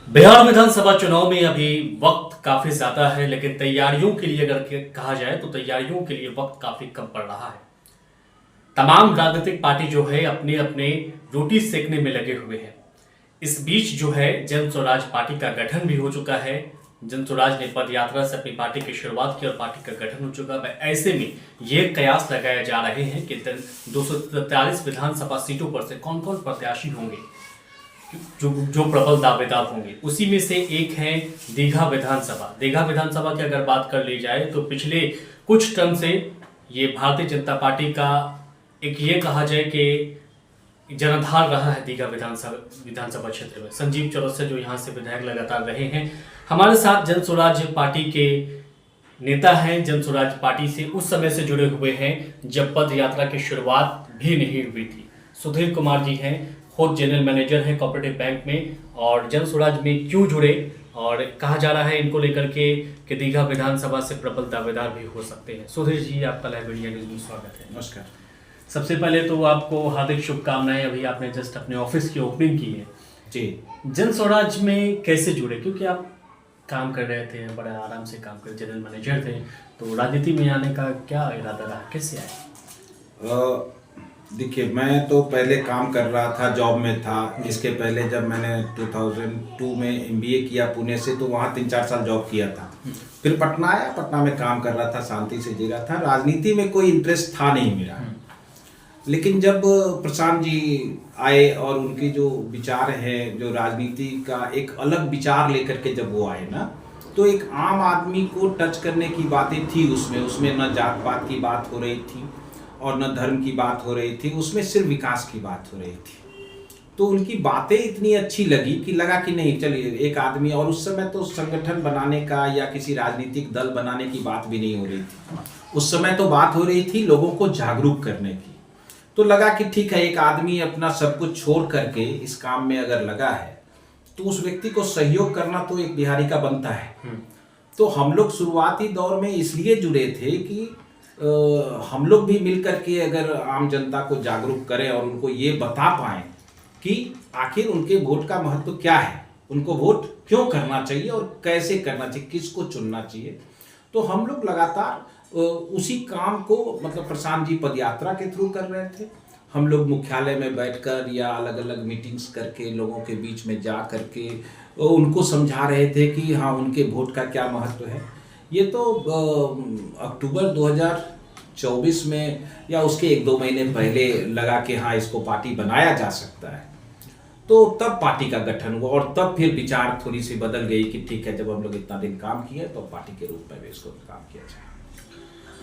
बिहार विधानसभा चुनाव में अभी वक्त काफी ज्यादा है, लेकिन तैयारियों के लिए अगर कहा जाए तो तैयारियों के लिए वक्त काफी कम पड़ रहा है। तमाम राजनीतिक पार्टी जो है अपने अपने रोटी सेकने में लगे हुए हैं। इस बीच जो है जन स्वराज पार्टी का गठन भी हो चुका है। जन स्वराज ने पद यात्रा से अपनी पार्टी की शुरुआत की और पार्टी का गठन हो चुका है। ऐसे में ये कयास लगाए जा रहे हैं कि 243 विधानसभा सीटों पर से कौन कौन प्रत्याशी होंगे जो प्रबल दावेदार होंगे। उसी में से एक है दीघा विधानसभा। दीघा विधानसभा की अगर बात कर ली जाए तो पिछले कुछ टर्म से ये भारतीय जनता पार्टी का एक ये कहा जाए कि जनाधार रहा है। दीघा विधानसभा क्षेत्र में संजीव चौरसिया जो यहाँ से विधायक लगातार रहे हैं, हमारे साथ जन स्वराज पार्टी के नेता हैं। जन स्वराज पार्टी से उस समय से जुड़े हुए हैं जब पद यात्रा की शुरुआत भी नहीं हुई थी। सुधीर कुमार जी हैं, खुद जनरल मैनेजर हैं कोऑपरेटिव बैंक में, और जन स्वराज में क्यों जुड़े और कहा जा रहा है इनको लेकर के कि दीघा विधानसभा से प्रबल दावेदार भी हो सकते हैं। सुधीर जी, आपका लाइव मीडिया न्यूज में स्वागत है। नमस्कार। सबसे पहले तो आपको हार्दिक शुभकामनाएं। अभी आपने जस्ट अपने ऑफिस की ओपनिंग की है जी। जन स्वराज में कैसे जुड़े, क्योंकि आप काम कर रहे थे, बड़े आराम से काम कर, जनरल मैनेजर थे, तो राजनीति में आने का क्या इरादा रहा, कैसे आए? देखिए, मैं तो पहले काम कर रहा था, जॉब में था। इसके पहले जब मैंने 2002 में MBA किया पुणे से, तो वहाँ 3-4 साल जॉब किया था। फिर पटना आया, पटना में काम कर रहा था, शांति से जी रहा था। राजनीति में कोई इंटरेस्ट था नहीं मेरा। लेकिन जब प्रशांत जी आए और उनकी जो विचार है, जो राजनीति का एक अलग विचार लेकर के जब वो आए ना, तो एक आम आदमी को टच करने की बातें थी उसमें न जात पात की बात हो रही थी और न धर्म की बात हो रही थी, उसमें सिर्फ विकास की बात हो रही थी। तो उनकी बातें इतनी अच्छी लगी कि लगा कि नहीं, चलिए एक आदमी। और उस समय तो संगठन बनाने का या किसी राजनीतिक दल बनाने की बात भी नहीं हो रही थी। उस समय तो बात हो रही थी लोगों को जागरूक करने की। तो लगा कि ठीक है, एक आदमी अपना सब कुछ छोड़ करके इस काम में अगर लगा है तो उस व्यक्ति को सहयोग करना तो एक बिहारी का बनता है। तो हम लोग शुरुआती दौर में इसलिए जुड़े थे कि हम लोग भी मिल करके अगर आम जनता को जागरूक करें और उनको ये बता पाएं कि आखिर उनके वोट का महत्व क्या है, उनको वोट क्यों करना चाहिए और कैसे करना चाहिए, किसको चुनना चाहिए। तो हम लोग लगातार उसी काम को, मतलब प्रशांत जी पदयात्रा के थ्रू कर रहे थे। हम लोग मुख्यालय में बैठकर या अलग अलग मीटिंग्स करके लोगों के बीच में जा करके उनको समझा रहे थे कि हाँ, उनके वोट का क्या महत्व है। ये तो अक्टूबर 2024 में या उसके 1-2 महीने पहले लगा कि हाँ, इसको पार्टी बनाया जा सकता है। तो तब पार्टी का गठन हुआ और तब फिर विचार थोड़ी सी बदल गई कि ठीक है, जब हम लोग इतना दिन काम किए तो पार्टी के रूप में भी इसको काम किया जाए।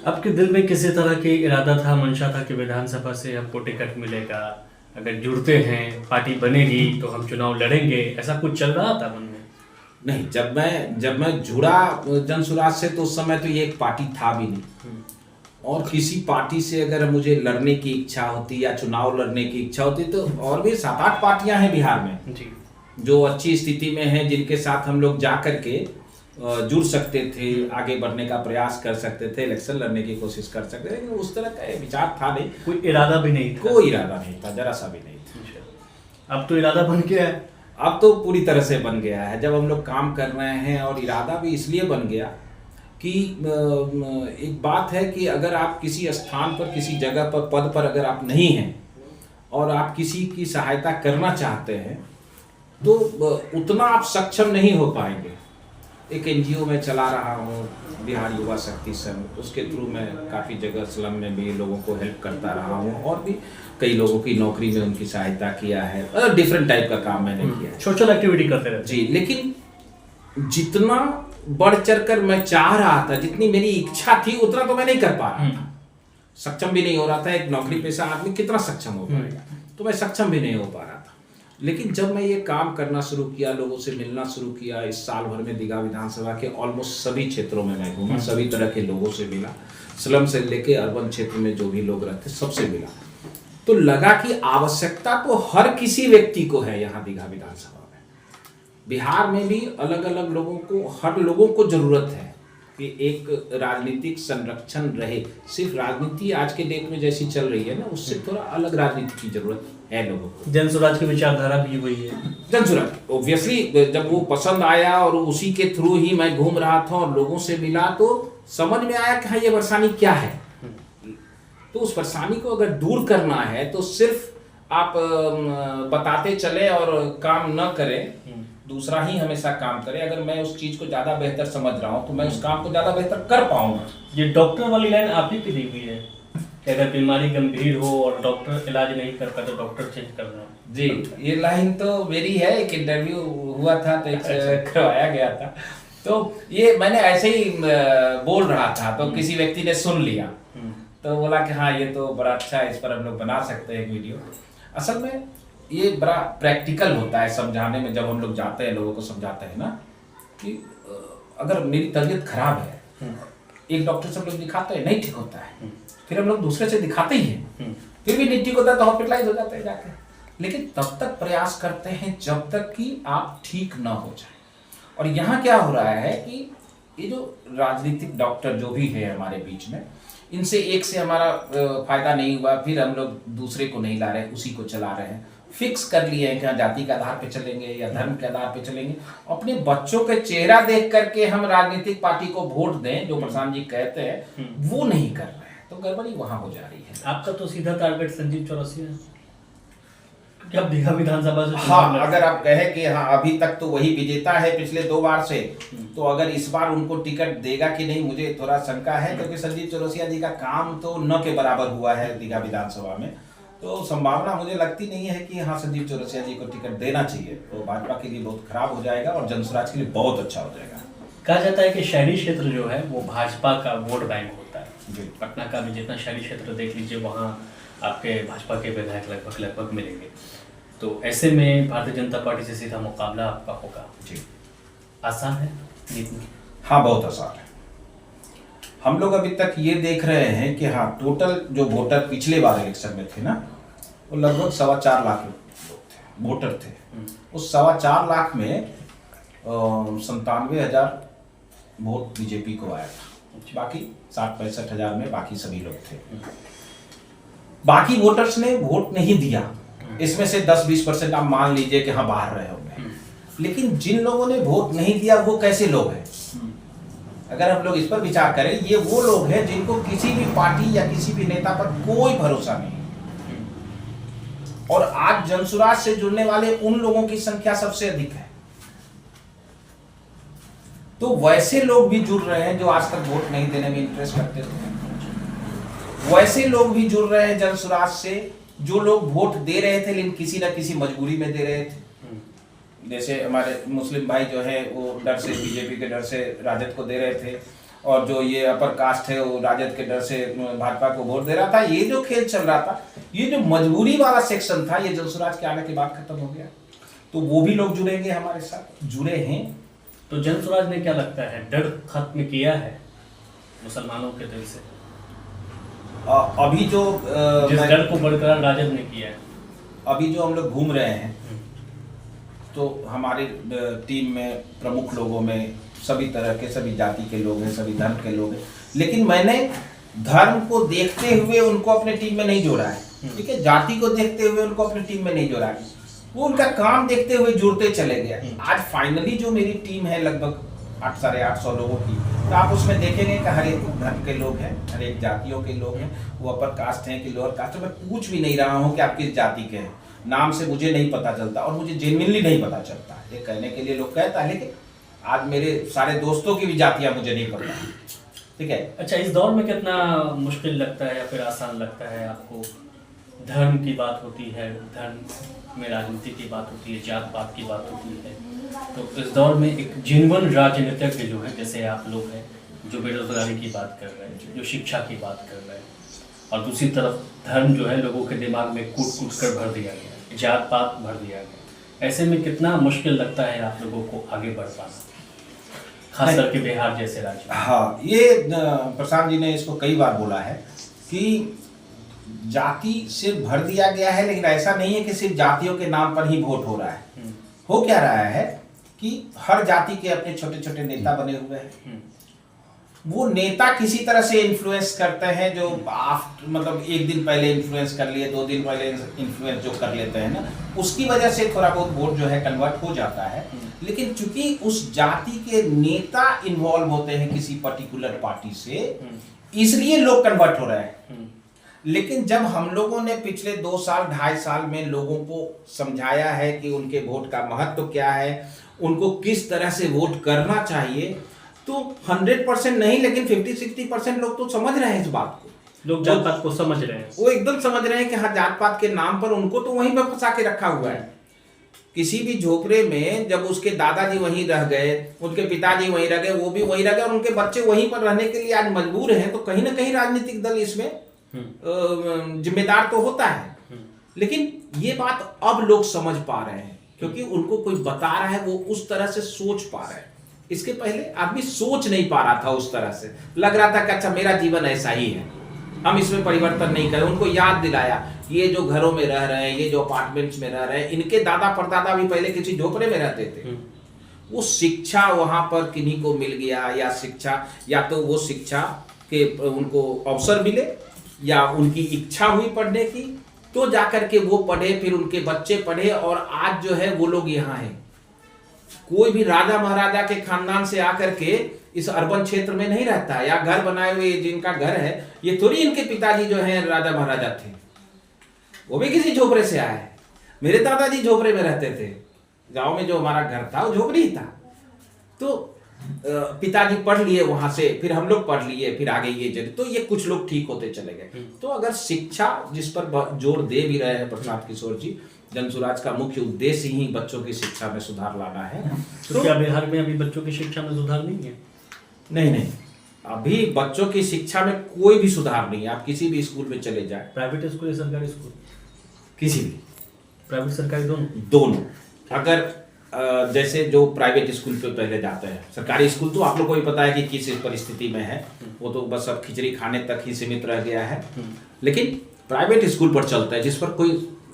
आपके दिल में किसी तरह की इरादा था, मंशा था कि विधानसभा से हमको टिकट मिलेगा, अगर जुड़ते हैं पार्टी बनेगी तो हम चुनाव लड़ेंगे, ऐसा कुछ चल रहा था मन में? नहीं, जब मैं जुड़ा जन स्वराज से तो उस समय तो ये एक पार्टी था भी नहीं। और किसी पार्टी से अगर मुझे लड़ने की इच्छा होती या चुनाव लड़ने की इच्छा होती तो और भी 7-8 पार्टियां हैं बिहार में जी, जो जो अच्छी स्थिति में हैं, जिनके साथ हम लोग जा करके जुड़ सकते थे, आगे बढ़ने का प्रयास कर सकते थे, इलेक्शन लड़ने की कोशिश कर सकते थे। लेकिन उस तरह का विचार था नहीं, कोई इरादा भी नहीं था? कोई इरादा नहीं था, जरा सा भी नहीं था। अब तो इरादा बन गया है। अब तो पूरी तरह से बन गया है। जब हम लोग काम कर रहे हैं, और इरादा भी इसलिए बन गया कि एक बात है कि अगर आप किसी स्थान पर, किसी जगह पर, पद पर अगर आप नहीं हैं और आप किसी की सहायता करना चाहते हैं तो उतना आप सक्षम नहीं हो पाएंगे। एक NGO में चला रहा हूँ, बिहार युवा शक्ति संघ, उसके थ्रू मैं काफ़ी जगह स्लम में भी लोगों को हेल्प करता रहा हूँ और भी कई लोगों की नौकरी में उनकी सहायता किया है। डिफरेंट टाइप का काम मैंने किया है, सोशल एक्टिविटी करते रहते जी। लेकिन जितना बढ़ चढ़ कर मैं चाह रहा था, जितनी मेरी इच्छा थी, उतना तो मैं नहीं कर पा रहा था, सक्षम भी नहीं हो रहा था। एक नौकरी पेशा आदमी कितना सक्षम हो पाएगा, तो मैं सक्षम भी नहीं हो पा रहा था। लेकिन जब मैं ये काम करना शुरू किया, लोगों से मिलना शुरू किया, इस साल भर में दीघा विधानसभा के ऑलमोस्ट सभी क्षेत्रों में मैं घूमा, सभी तरह के लोगों से मिला, स्लम से लेके अर्बन क्षेत्र में जो भी लोग रहते सबसे मिला। तो लगा कि आवश्यकता तो हर किसी व्यक्ति को है यहाँ दीघा विधानसभा में। बिहार में भी अलग अलग लोगों को, हर लोगों को जरूरत है कि एक राजनीतिक संरक्षण रहे। सिर्फ राजनीति आज के डेट में जैसी चल रही है ना, उससे थोड़ा अलग राजनीति की जरूरत है। है लोगों को। जन स्वराज की विचारधारा भी वही है। जन स्वराज ऑब्वियसली जब वो पसंद आया और उसी के थ्रू ही मैं घूम रहा था और लोगों से मिला तो समझ में आया कि हाँ ये परेशानी क्या है। तो उस परेशानी को अगर दूर करना है तो सिर्फ आप बताते चले और काम न करें, दूसरा ही हमेशा काम करे। अगर मैं उस चीज को ज्यादा बेहतर समझ रहा हूँ तो मैं उस काम को ज्यादा बेहतर कर पाऊंगा। ये डॉक्टर वाली लाइन आप ही की दी हुई है कि अगर बीमारी गंभीर हो और डॉक्टर इलाज नहीं कर पाए तो डॉक्टर चेंज करना। जी, ये लाइन तो मेरी है। एक इंटरव्यू हुआ था तो एक करवाया गया था, तो ये मैंने ऐसे ही बोल रहा था तो किसी व्यक्ति ने सुन लिया तो बोला कि हाँ ये तो बड़ा अच्छा है, इस पर हम लोग बना सकते हैं एक वीडियो। असल में ये बड़ा प्रैक्टिकल होता है समझाने में। जब हम लोग जाते हैं लोगों को समझाते हैं ना कि अगर मेरी तबीयत खराब है, एक डॉक्टर से हम लोग दिखाते हैं नहीं ठीक होता है, फिर हम लोग दूसरे से दिखाते ही हैं, फिर भी नहीं ठीक होता है तो हॉस्पिटलाइज हो जाते हैं जाके। लेकिन तब तक प्रयास करते हैं जब तक कि आप ठीक ना हो जाए। और यहाँ क्या हो रहा है कि ये जो राजनीतिक डॉक्टर जो भी है हमारे बीच में, इनसे एक से हमारा फायदा नहीं हुआ, फिर हम लोग दूसरे को नहीं ला रहे, उसी को चला रहे हैं। फिक्स कर लिए हैं कि जाति के आधार पे चलेंगे या धर्म के आधार पे चलेंगे। अपने बच्चों के चेहरा देख करके हम राजनीतिक पार्टी को वोट दें, जो प्रशांत जी कहते हैं, वो नहीं कर रहे हैं, तो गड़बड़ी वहां हो जा रही है। आपका तो सीधा टारगेट संजीव चौरसिया है कि आप दीघा विधानसभा से। हाँ, अगर आप कहे कि हाँ अभी तक तो वही विजेता है पिछले 2 बार से, तो अगर इस बार उनको टिकट देगा कि नहीं मुझे थोड़ा शंका है, क्योंकि संजीव चौरसिया जी का काम तो न के बराबर हुआ है दीघा विधानसभा में। तो संभावना मुझे लगती नहीं है कि हाँ संजीव चौरसिया जी को टिकट देना चाहिए। तो भाजपा के लिए बहुत खराब हो जाएगा और जनस्वराज के लिए बहुत अच्छा हो जाएगा। कहा जाता है कि शहरी क्षेत्र जो है वो भाजपा का वोट बैंक होता है। पटना का भी जितना शहरी क्षेत्र देख लीजिए, वहाँ आपके भाजपा के विधायक लगभग मिलेंगे। तो ऐसे में भारतीय जनता पार्टी से सीधा मुकाबला आपका होगा। जी, आसान है जीतनी? हाँ बहुत आसान है। हम लोग अभी तक ये देख रहे हैं कि हाँ टोटल जो वोटर पिछले बार इलेक्शन में थे ना, वो लगभग 4.25 लाख लोग थे, वोटर थे। उस 4.25 लाख में 97,000 वोट बीजेपी को आया था, बाकी 60-65 हजार में बाकी सभी लोग थे। बाकी वोटर्स ने वोट नहीं दिया, इसमें से 10-20% आप मान लीजिए कि हाँ बाहर रहे होंगे। लेकिन जिन लोगों ने वोट नहीं दिया वो कैसे लोग हैं? अगर हम लोग इस पर विचार करें, ये वो लोग हैं जिनको किसी भी पार्टी या किसी भी नेता पर कोई भरोसा नहीं। और आज जनसुराज से जुड़ने वाले उन लोगों की संख्या सबसे अधिक है। तो वैसे लोग भी जुड़ रहे हैं जो आज तक वोट नहीं देने में इंटरेस्ट रखते थे। वैसे लोग भी जुड़ रहे हैं जनसुराज से जो लोग वोट दे रहे थे लेकिन किसी ना किसी मजबूरी में दे रहे थे। जैसे हमारे मुस्लिम भाई जो है वो डर से, बीजेपी के डर से राजद को दे रहे थे, और जो ये अपर कास्ट है वो राजद के डर से भाजपा को वोट दे रहा था। ये जो खेल चल रहा था, ये जो मजबूरी वाला सेक्शन था, ये जनसुराज के आने के बाद खत्म हो गया। तो वो भी लोग जुड़ेंगे हमारे साथ, जुड़े हैं। तो जनसुराज ने क्या लगता है डर खत्म किया है मुसलमानों के दिल से? अभी जो जिस डर को बरकरार राजद ने किया है, अभी जो हम लोग घूम रहे हैं, तो हमारी टीम में प्रमुख लोगों में सभी तरह के, सभी जाति के लोग हैं, सभी धर्म के लोग हैं। लेकिन मैंने धर्म को देखते हुए उनको अपने टीम में नहीं जोड़ा है, ठीक है? जाति को देखते हुए उनको अपनी टीम में नहीं जोड़ा है, वो उनका काम देखते हुए जुड़ते चले गए। आज फाइनली जो मेरी टीम है लगभग 800-850 लोगों की, तो आप उसमें देखेंगे कि हर एक धर्म के लोग हैं, हर एक जातियों के लोग हैं। वो अपर कास्ट हैं कि लोअर कास्ट। मैं पूछ भी नहीं रहा हूँ कि आप किस जाति के हैं, नाम से मुझे नहीं पता चलता और मुझे जेन्युइनली नहीं पता चलता। ये कहने के लिए लोग कहता है, लेकिन आज मेरे सारे दोस्तों की भी जातियां मुझे नहीं पता, ठीक है? अच्छा, इस दौर में कितना मुश्किल लगता है या फिर आसान लगता है आपको? धर्म की बात होती है, धर्म में राजनीति की बात होती है, जात पात की बात होती है। तो इस दौर में एक जिनवन राजनीतिज्ञ जो है, जैसे आप लोग हैं, जो बेरोजगारी की बात कर रहे हैं, जो शिक्षा की बात कर रहे हैं, और दूसरी तरफ धर्म जो है लोगों के दिमाग में कूट कूट कर भर दिया गया, जात पात भर दिया गया। ऐसे में कितना मुश्किल लगता है आप लोगों को आगे बढ़ पाना, खास करके बिहार जैसे राज्य? हाँ, ये प्रशांत जी ने इसको कई बार बोला है कि जाति सिर्फ भर दिया गया है, लेकिन ऐसा नहीं है कि सिर्फ जातियों के नाम पर ही वोट हो रहा है। हो क्या रहा है कि हर जाति के अपने छोटे छोटे नेता बने हुए हैं, वो नेता किसी तरह से इन्फ्लुएंस करते हैं, जो मतलब एक दिन पहले इन्फ्लुएंस कर लिए, 2 दिन पहले इन्फ्लुएंस जो कर लेते हैं ना, उसकी वजह से थोड़ा बहुत वोट जो है कन्वर्ट हो जाता है। लेकिन चूंकि उस जाति के नेता इन्वॉल्व होते हैं किसी पर्टिकुलर पार्टी से, इसलिए लोग कन्वर्ट हो रहे हैं। लेकिन जब हम लोगों ने पिछले 2 साल 2.5 साल में लोगों को समझाया है कि उनके वोट का महत्व क्या है, उनको किस तरह से वोट करना चाहिए, तो 100% नहीं लेकिन 50-60% लोग तो समझ रहे हैं इस बात को। लोग जात पात को समझ रहे हैं, वो एकदम समझ रहे हैं कि हाँ, जात पात के नाम पर उनको तो वहीं पर फंसा के रखा हुआ है। किसी भी झोपड़े में जब उसके दादाजी वहीं रह गए, उनके पिताजी वहीं रह गए, वो भी वहीं रह गए और उनके बच्चे वहीं पर रहने के लिए आज मजबूर हैं, तो कहीं ना कहीं राजनीतिक दल इसमें जिम्मेदार तो होता है। लेकिन ये बात अब लोग समझ पा रहे हैं क्योंकि उनको कोई बता रहा है, वो उस तरह से सोच पा रहे हैं। इसके पहले आदमी सोच नहीं पा रहा था उस तरह से, लग रहा था कि अच्छा मेरा जीवन ऐसा ही है, हम इसमें परिवर्तन नहीं करें। उनको याद दिलाया, ये जो घरों में रह रहे हैं, ये जो अपार्टमेंट्स में रह रहे हैं, इनके दादा परदादा भी पहले किसी झोपड़े में रहते थे। वो शिक्षा वहां पर किन्हीं को मिल गया, या शिक्षा, या तो वो शिक्षा के उनको अवसर मिले या उनकी इच्छा हुई पढ़ने की, तो जाकर के वो पढ़े, फिर उनके बच्चे पढ़े और आज जो है वो लोग यहाँ हैं। कोई भी राजा महाराजा के खानदान से आकर के इस अर्बन क्षेत्र में नहीं रहता है, या घर बनाए हुए जिनका घर है, ये थोड़ी इनके पिताजी जो हैं राजा महाराजा थे, वो भी किसी झोपड़े से आए। मेरे दादाजी झोपड़े में रहते थे, गांव में जो हमारा घर था वो झोपड़ी ही था। तो पिताजी पढ़ लिए वहां से, फिर हम लोग पढ़ लिए, फिर आगे ये जगह, तो ये कुछ लोग ठीक होते चले गए। तो अगर शिक्षा, जिस पर जोर दे भी रहे हैं प्रशांत किशोर जी, जनसुराज का मुख्य उद्देश्य ही बच्चों की शिक्षा में सुधार लाना है। तो क्या बिहार में अभी बच्चों की शिक्षा में सुधार नहीं है? नहीं, अभी बच्चों की शिक्षा में कोई भी सुधार नहीं है। आप किसी भी स्कूल में चले जाए, प्राइवेट स्कूल या सरकारी स्कूल, किसी भी, प्राइवेट सरकारी दोनों। अगर जैसे जो प्राइवेट स्कूल पे पहले जाते हैं, सरकारी स्कूल तो आप लोग को भी पता है कि किस परिस्थिति में है, वो तो बस अब खिचड़ी खाने तक ही सीमित रह गया है। लेकिन प्राइवेट स्कूल पर चलता है, जिस पर कोई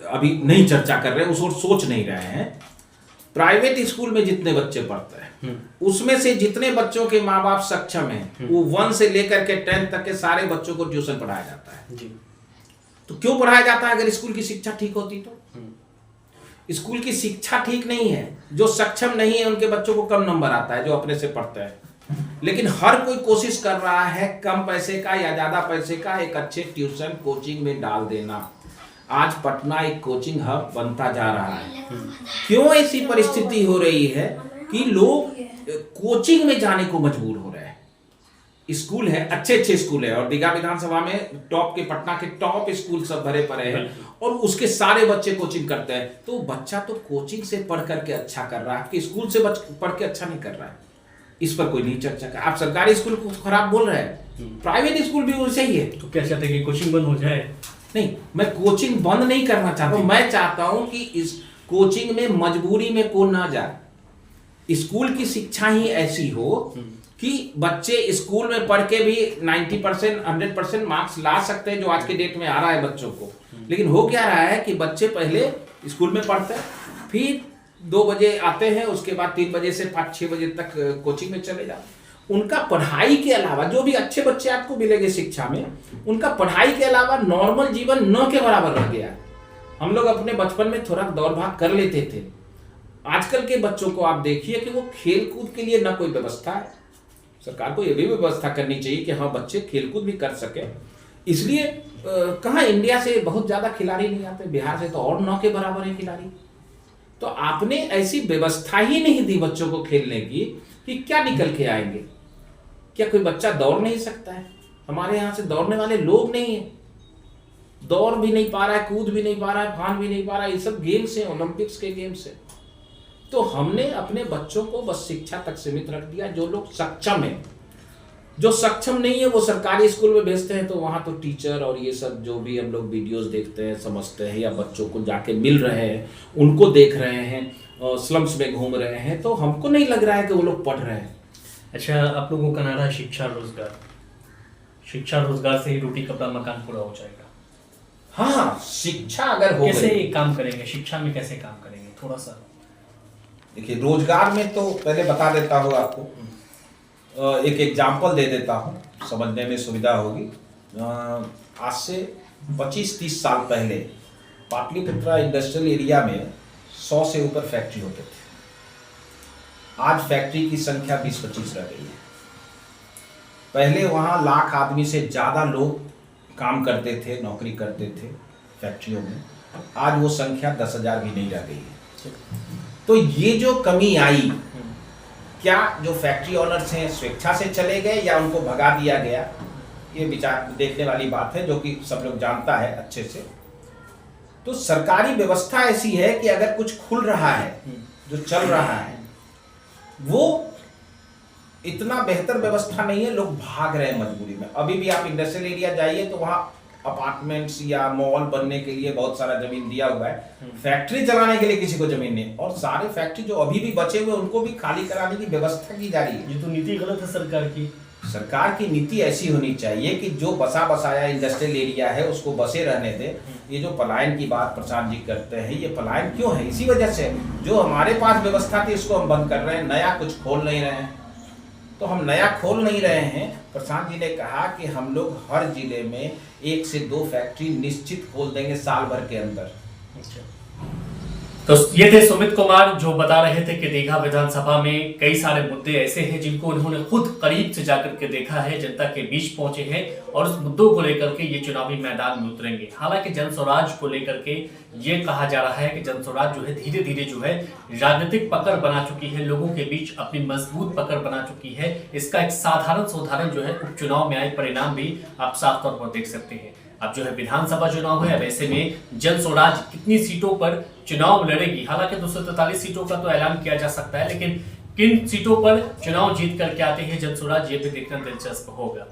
अभी नहीं चर्चा कर रहे हैं, उस और सोच नहीं रहे हैं। प्राइवेट स्कूल में जितने बच्चे पढ़ते हैं, उसमें से जितने बच्चों के माँ बाप सक्षम हैं, वो 1 से लेकर के 10 तक के सारे बच्चों को ट्यूशन पढ़ाया जाता है जी। तो क्यों पढ़ाया जाता है? अगर स्कूल की शिक्षा ठीक होती तो। स्कूल की शिक्षा ठीक नहीं है, जो सक्षम नहीं है उनके बच्चों को कम नंबर आता है, जो अपने से पढ़ते हैं। लेकिन हर कोई कोशिश कर रहा है कम पैसे का या ज्यादा पैसे का एक अच्छे ट्यूशन कोचिंग में डाल देना। आज पटना एक कोचिंग हब बनता जा रहा है। क्यों ऐसी परिस्थिति हो रही है कि लोग कोचिंग में जाने को मजबूर हो रहे हैं? स्कूल है, अच्छे स्कूल है, और दीघा विधानसभा में टॉप के, पटना के टॉप स्कूल सब भरे पड़े हैं, और उसके सारे बच्चे कोचिंग करते हैं। तो बच्चा तो कोचिंग से पढ़ करके अच्छा कर रहा है, आपके स्कूल से पढ़ के अच्छा नहीं कर रहा है। इस पर कोई नहीं चर्चा कर। आप सरकारी स्कूल को खराब बोल रहे हैं, प्राइवेट स्कूल भी वैसे ही है। तो क्या चाहते हैं कि कोचिंग बंद हो जाए? नहीं, मैं कोचिंग बंद नहीं करना चाहता हूं। मैं चाहता हूं कि इस कोचिंग में मजबूरी में कोई ना जाए। स्कूल की शिक्षा ही ऐसी हो कि बच्चे स्कूल में पढ़ के भी 90% 100% मार्क्स ला सकते हैं, जो आज के डेट में आ रहा है बच्चों को। लेकिन हो क्या रहा है कि बच्चे पहले स्कूल में पढ़ते हैं, फिर 2 बजे आते हैं, उसके बाद 3 बजे से 5-6 बजे तक कोचिंग में चले जाते। उनका पढ़ाई के अलावा, जो भी अच्छे बच्चे आपको मिलेंगे शिक्षा में, उनका पढ़ाई के अलावा नॉर्मल जीवन न के बराबर रह गया। हम लोग अपने बचपन में थोड़ा दौड़ भाग कर लेते थे। आजकल के बच्चों को आप देखिए कि वो खेल कूद के लिए न कोई व्यवस्था है। सरकार को यह भी व्यवस्था करनी चाहिए कि हाँ, बच्चे खेलकूद भी कर सके। इसलिए कहाँ इंडिया से बहुत ज्यादा खिलाड़ी नहीं आते, बिहार से तो और 9 के बराबर है खिलाड़ी। तो आपने ऐसी व्यवस्था ही नहीं दी बच्चों को खेलने की कि क्या निकल के आएंगे? क्या कोई बच्चा दौड़ नहीं सकता है? हमारे यहाँ से दौड़ने वाले लोग नहीं है, दौड़ भी नहीं पा रहा है, कूद भी नहीं पा रहा है, फान भी नहीं पा रहा है। ये सब गेम्स हैं, ओलंपिक्स के गेम्स हैं। तो हमने अपने बच्चों को बस शिक्षा तक सीमित रख दिया। जो लोग सक्षम हैं, जो सक्षम नहीं है, वो सरकारी स्कूल में भेजते हैं, तो वहां तो टीचर और ये सब जो भी हम लोग वीडियोस देखते हैं, समझते हैं, या बच्चों को जाके मिल रहे हैं, उनको देख रहे हैं, स्लम्स में घूम रहे हैं, तो हमको नहीं लग रहा है कि वो लोग पढ़ रहे हैं। अच्छा, आप लोगों का नारा है शिक्षा रोजगार। शिक्षा रोजगार से ही रोटी कपड़ा मकान पूरा हो जाएगा। हाँ, शिक्षा अगर हो, कैसे काम करेंगे? शिक्षा में कैसे काम करेंगे? थोड़ा सा देखिए, रोजगार में तो पहले बता देता हूँ आपको, एक एग्जाम्पल दे देता हूँ, समझने में सुविधा होगी। आज से 25-30 साल पहले पाटलिपुत्रा इंडस्ट्रियल एरिया में 100 से ऊपर फैक्ट्री होते थे। आज फैक्ट्री की संख्या 20-25 रह गई है। पहले वहाँ लाख आदमी से ज़्यादा लोग काम करते थे, नौकरी करते थे फैक्ट्रियों में। आज वो संख्या 10,000 भी नहीं रह गई है। तो ये जो कमी आई, क्या जो फैक्ट्री ओनर्स हैं स्वेच्छा से चले गए या उनको भगा दिया गया, ये विचार देखने वाली बात है, जो कि सब लोग जानता है अच्छे से। तो सरकारी व्यवस्था ऐसी है कि अगर कुछ खुल रहा है, जो चल रहा है, वो इतना बेहतर व्यवस्था नहीं है, लोग भाग रहे हैं मजबूरी में। अभी भी आप इंडस्ट्रियल एरिया जाइए तो वहाँ अपार्टमेंट्स या मॉल बनने के लिए बहुत सारा जमीन दिया हुआ है, फैक्ट्री चलाने के लिए किसी को जमीन नहीं। और सारे फैक्ट्री जो अभी भी बचे हुए उनको भी खाली कराने की व्यवस्था की जा रही है। ये तो नीति गलत है सरकार की। सरकार की नीति ऐसी होनी चाहिए कि जो बसा बसाया इंडस्ट्रियल एरिया है उसको बसे रहने दे। ये जो पलायन की बात प्रसाद जी करते हैं, ये पलायन क्यों है? इसी वजह से जो हमारे पास व्यवस्था थी इसको हम बंद कर रहे हैं, नया कुछ खोल नहीं रहे हैं। तो हम नया खोल नहीं रहे हैं। प्रशांत जी ने कहा कि हम लोग हर जिले में 1 से 2 फैक्ट्री निश्चित खोल देंगे साल भर के अंदर। तो ये थे सुमित कुमार, जो बता रहे थे कि दीघा विधानसभा में कई सारे मुद्दे ऐसे हैं जिनको उन्होंने खुद करीब से जाकर के देखा है, जनता के बीच पहुंचे हैं और उस मुद्दों को लेकर के ये चुनावी मैदान में उतरेंगे। हालांकि जन स्वराज को लेकर के ये कहा जा रहा है कि जन स्वराज जो है धीरे धीरे जो है राजनीतिक पकड़ बना चुकी है, लोगों के बीच अपनी मजबूत पकड़ बना चुकी है। इसका एक साधारण जो है उपचुनाव में आए परिणाम भी आप साफ तौर पर देख सकते हैं। अब जो है विधानसभा चुनाव है, अब ऐसे में जन स्वराज कितनी सीटों पर चुनाव लड़ेगी। हालांकि 243 सीटों का तो ऐलान किया जा सकता है, लेकिन किन सीटों पर चुनाव जीत करके आते हैं जन स्वराज, ये भी देखना दिलचस्प होगा।